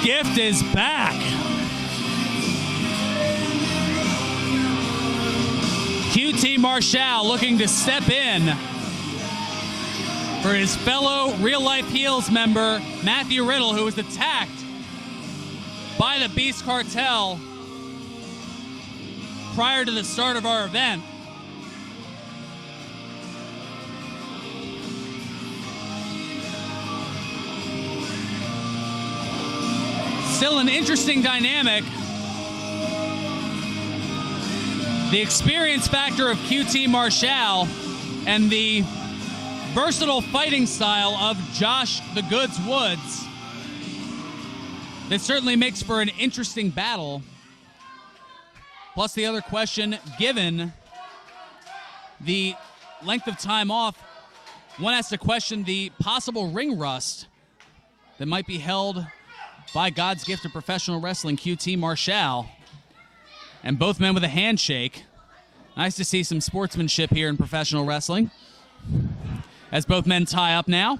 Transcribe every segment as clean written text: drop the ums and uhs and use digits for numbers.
Gift is back. QT Marshall looking to step in for his fellow Real Life Heels member, Matthew Riddle, who was attacked by the Beast Cartel prior to the start of our event. Still an interesting dynamic. The experience factor of QT Marshall and the versatile fighting style of Josh the Goods Woods. That certainly makes for an interesting battle. Plus the other question, given the length of time off, one has to question the possible ring rust that might be held by God's gift of professional wrestling, QT Marshall. And both men with a handshake. Nice to see some sportsmanship here in professional wrestling. As both men tie up now.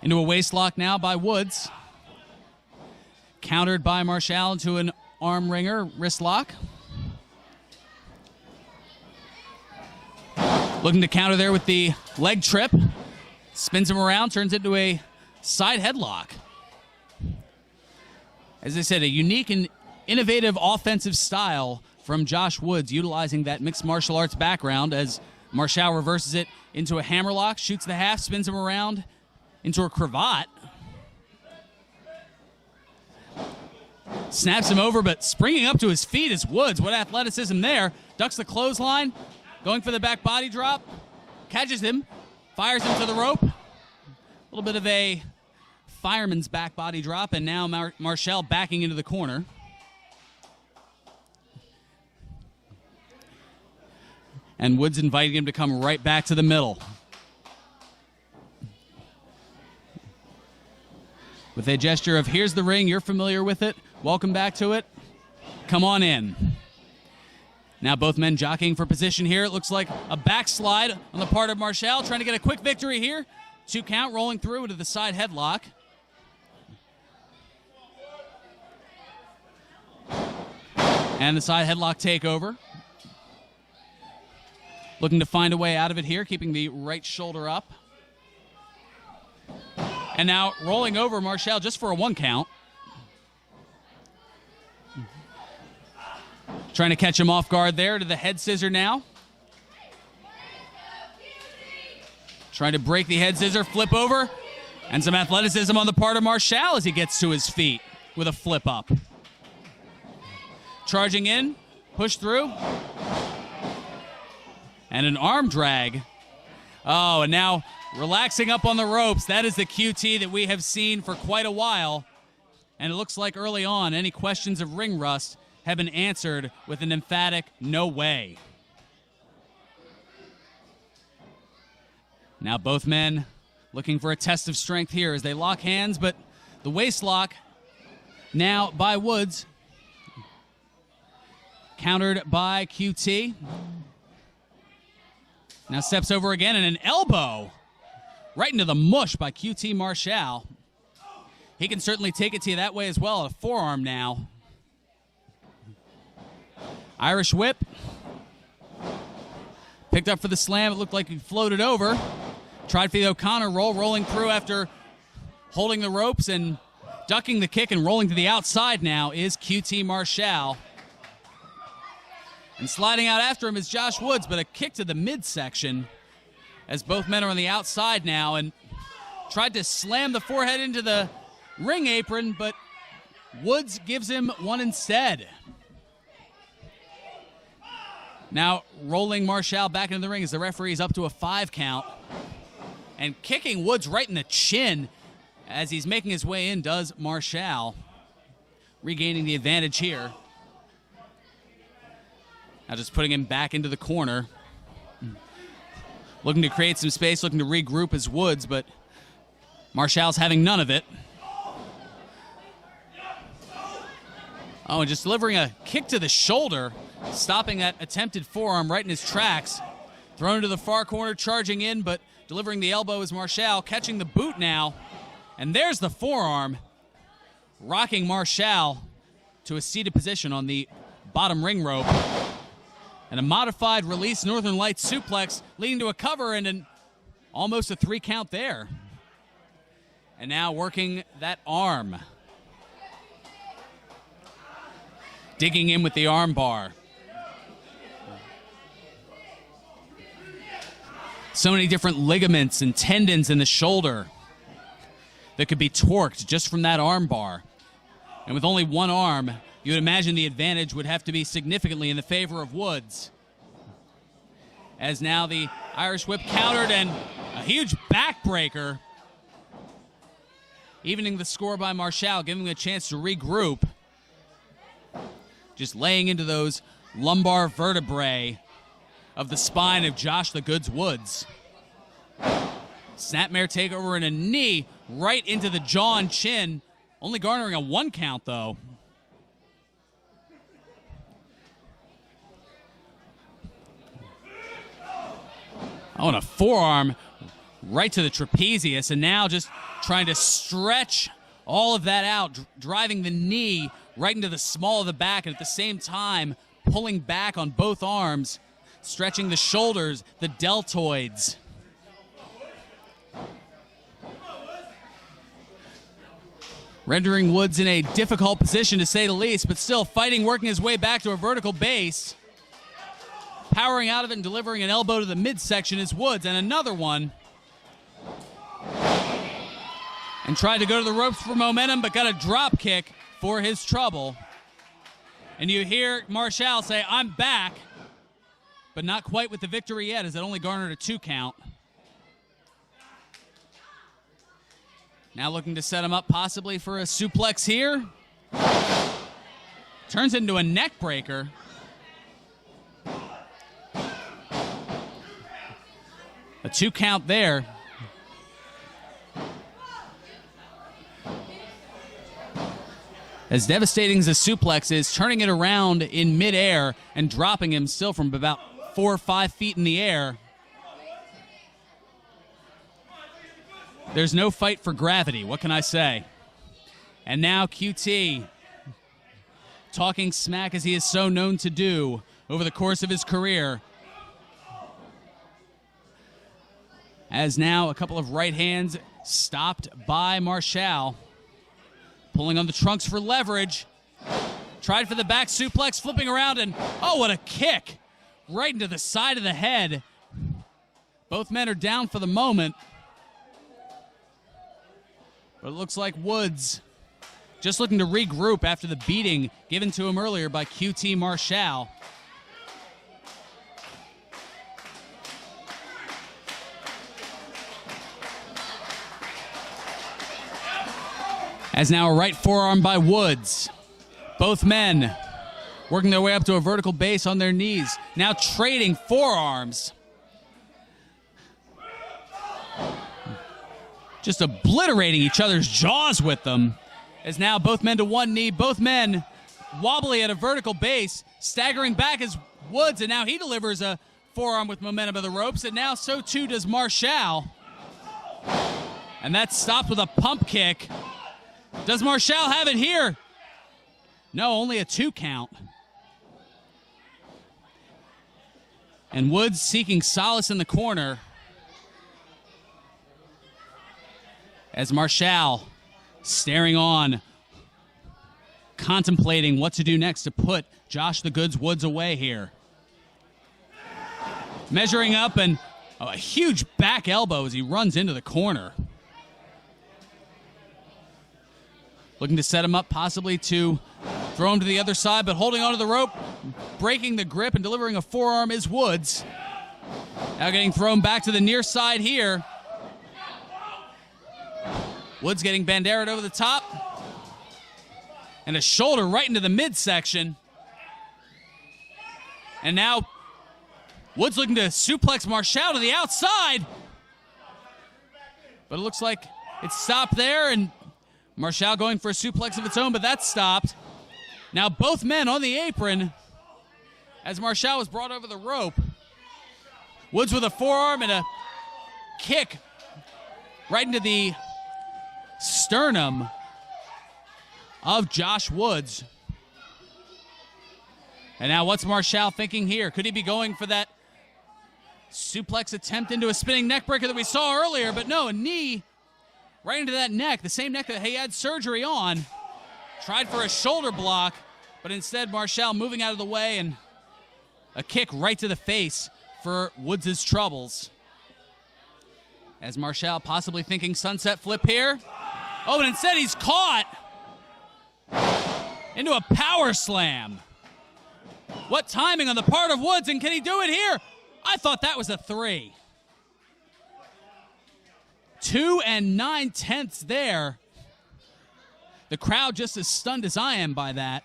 Into a waist lock now by Woods. Countered by Marshall into an arm wringer, wrist lock. Looking to counter there with the leg trip. Spins him around, turns into a side headlock. As I said, a unique and innovative offensive style from Josh Woods, utilizing that mixed martial arts background as Marshall reverses it into a hammerlock, shoots the half, spins him around into a cravat. Snaps him over, but springing up to his feet is Woods. What athleticism there. Ducks the clothesline, going for the back body drop, catches him, fires him to the rope. A little bit of a fireman's back body drop, and now Marshall backing into the corner. And Woods inviting him to come right back to the middle. With a gesture of, here's the ring, you're familiar with it, welcome back to it, come on in. Now both men jockeying for position here. It looks like a backslide on the part of Marshall, trying to get a quick victory here. 2 count, rolling through into the side headlock. And the side headlock takeover. Looking to find a way out of it here, keeping the right shoulder up. And now rolling over Marshall just for a 1 count. Trying to catch him off guard there to the head scissor now. Trying to break the head scissor, flip over. And some athleticism on the part of Marshall as he gets to his feet with a flip up. Charging in, push through. And an arm drag. Oh, and now relaxing up on the ropes. That is the QT that we have seen for quite a while. And it looks like early on, any questions of ring rust have been answered with an emphatic no way. Now both men looking for a test of strength here as they lock hands, but the waist lock now by Woods. Countered by QT. Now steps over again, and an elbow right into the mush by QT Marshall. He can certainly take it to you that way as well. A forearm now. Irish whip. Picked up for the slam. It looked like he floated over. Tried for the O'Connor roll, rolling through after holding the ropes and ducking the kick and rolling to the outside now is QT Marshall. And sliding out after him is Josh Woods, but a kick to the midsection as both men are on the outside now, and tried to slam the forehead into the ring apron, but Woods gives him one instead. Now rolling Marshall back into the ring as the referee is up to a 5 count. And kicking Woods right in the chin as he's making his way in does Marshall. Regaining the advantage here. Now just putting him back into the corner. Looking to create some space, looking to regroup as Woods, but Marshall's having none of it. Oh, and just delivering a kick to the shoulder, stopping that attempted forearm right in his tracks. Thrown into the far corner, charging in, but delivering the elbow is Marshall. Catching the boot now And there's the forearm, rocking Marshall to a seated position on the bottom ring rope. And a modified release Northern Lights suplex leading to a cover and almost a 3 count there. And now working that arm. Digging in with the arm bar. So many different ligaments and tendons in the shoulder that could be torqued just from that arm bar. And with only one arm, you would imagine the advantage would have to be significantly in the favor of Woods. As now the Irish whip countered and a huge backbreaker, evening the score by Marshall, giving him a chance to regroup. Just laying into those lumbar vertebrae of the spine of Josh the Goods Woods. Snapmare takeover and a knee right into the jaw and chin, only garnering a 1 count though. Oh, and a forearm right to the trapezius, and now just trying to stretch all of that out, driving the knee right into the small of the back, and at the same time pulling back on both arms, stretching the shoulders, the deltoids. Rendering Woods in a difficult position to say the least, but still fighting, working his way back to a vertical base. Powering out of it and delivering an elbow to the midsection is Woods, and another one. And tried to go to the ropes for momentum, but got a drop kick for his trouble. And you hear Marshall say, "I'm back," but not quite with the victory yet, as it only garnered a 2 count. Now looking to set him up possibly for a suplex here. Turns into a neck breaker. A 2 count there. As devastating as the suplex is, turning it around in midair and dropping him still from about 4 or 5 feet in the air. There's no fight for gravity, what can I say? And now QT, talking smack as he is so known to do over the course of his career. As now a couple of right hands stopped by Marshall. Pulling on the trunks for leverage. Tried for the back suplex, flipping around, and oh, what a kick. Right into the side of the head. Both men are down for the moment. But it looks like Woods just looking to regroup after the beating given to him earlier by QT Marshall. As now a right forearm by Woods. Both men working their way up to a vertical base on their knees. Now trading forearms. Just obliterating each other's jaws with them. As now both men to one knee, both men wobbly at a vertical base, staggering back as Woods, and now he delivers a forearm with momentum of the ropes, and now so too does Marshall. And that's stopped with a pump kick. Does Marshall have it here? No, only a 2 count. And Woods seeking solace in the corner as Marshall staring on, contemplating what to do next to put Josh the Goods Woods away here. Measuring up, and a huge back elbow as he runs into the corner. Looking to set him up possibly to throw him to the other side, but holding onto the rope, breaking the grip and delivering a forearm is Woods. Now getting thrown back to the near side here. Woods getting bandered over the top. And a shoulder right into the midsection. And now Woods looking to suplex Marshall to the outside. But it looks like it stopped there, and Marshall going for a suplex of its own, but that's stopped. Now both men on the apron as Marshall was brought over the rope. Woods with a forearm and a kick right into the sternum of Josh Woods. And now what's Marshall thinking here? Could he be going for that suplex attempt into a spinning neckbreaker that we saw earlier? But no, a knee right into that neck, the same neck that he had surgery on. Tried for a shoulder block, but instead Marshall moving out of the way, and a kick right to the face for Woods' troubles. As Marshall possibly thinking sunset flip here. Oh, but instead he's caught into a power slam. What timing on the part of Woods, and can he do it here? I thought that was a 3. 2 9/10 there. The crowd just as stunned as I am by that.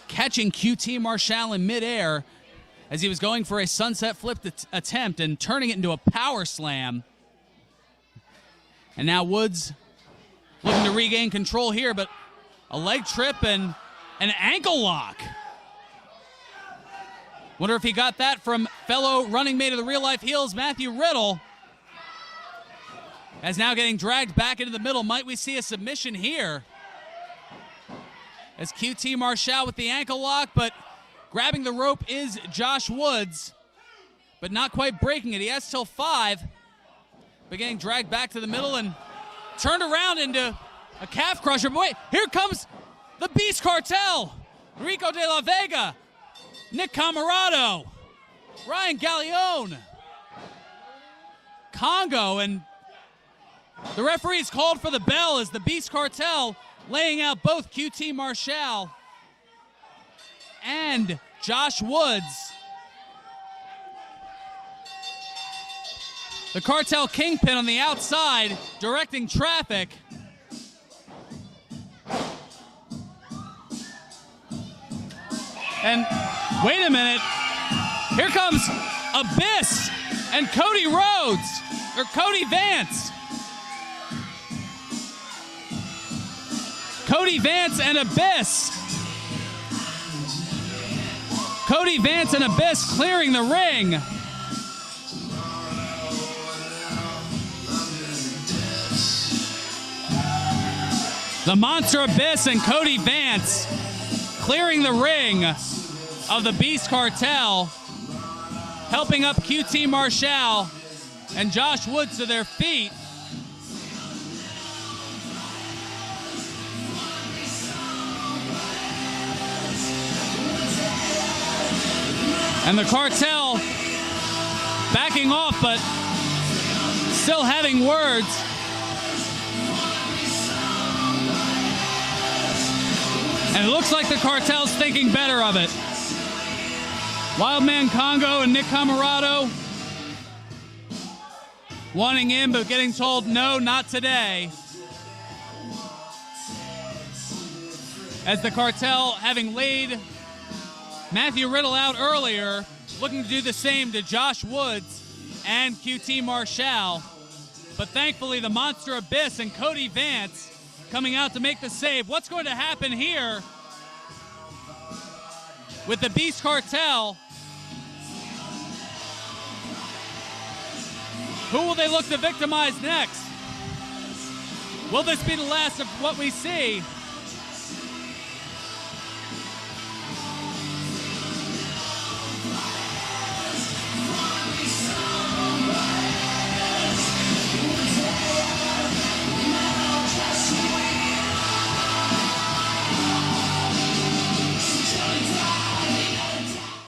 Catching QT Marshall in midair as he was going for a sunset flip attempt and turning it into a power slam. And now Woods looking to regain control here, but a leg trip and an ankle lock. Wonder if he got that from fellow running mate of the Real Life Heels, Matthew Riddle. As now getting dragged back into the middle. Might we see a submission here? As QT Marshall with the ankle lock, but grabbing the rope is Josh Woods, but not quite breaking it. He has till 5, but getting dragged back to the middle and turned around into a calf crusher. But wait, here comes the Beast Cartel. Rico De La Vega, Nick Camarado, Ryan Gallione, Congo, and the referees called for the bell as the Beast Cartel laying out both QT Marshall and Josh Woods. The Cartel Kingpin on the outside directing traffic. And wait a minute, here comes Abyss and Cody Rhodes, or Cody Vance. Cody Vance and Abyss. Cody Vance and Abyss clearing the ring. The Monster Abyss and Cody Vance clearing the ring of the Beast Cartel, helping up QT Marshall and Josh Woods to their feet. And the Cartel backing off, but still having words. And it looks like the Cartel's thinking better of it. Wildman Congo and Nick Camarado wanting in, but getting told no, not today. As the Cartel, having laid Matthew Riddle out earlier, looking to do the same to Josh Woods and QT Marshall. But thankfully, the Monster Abyss and Cody Vance coming out to make the save. What's going to happen here with the Beast Cartel? Who will they look to victimize next? Will this be the last of what we see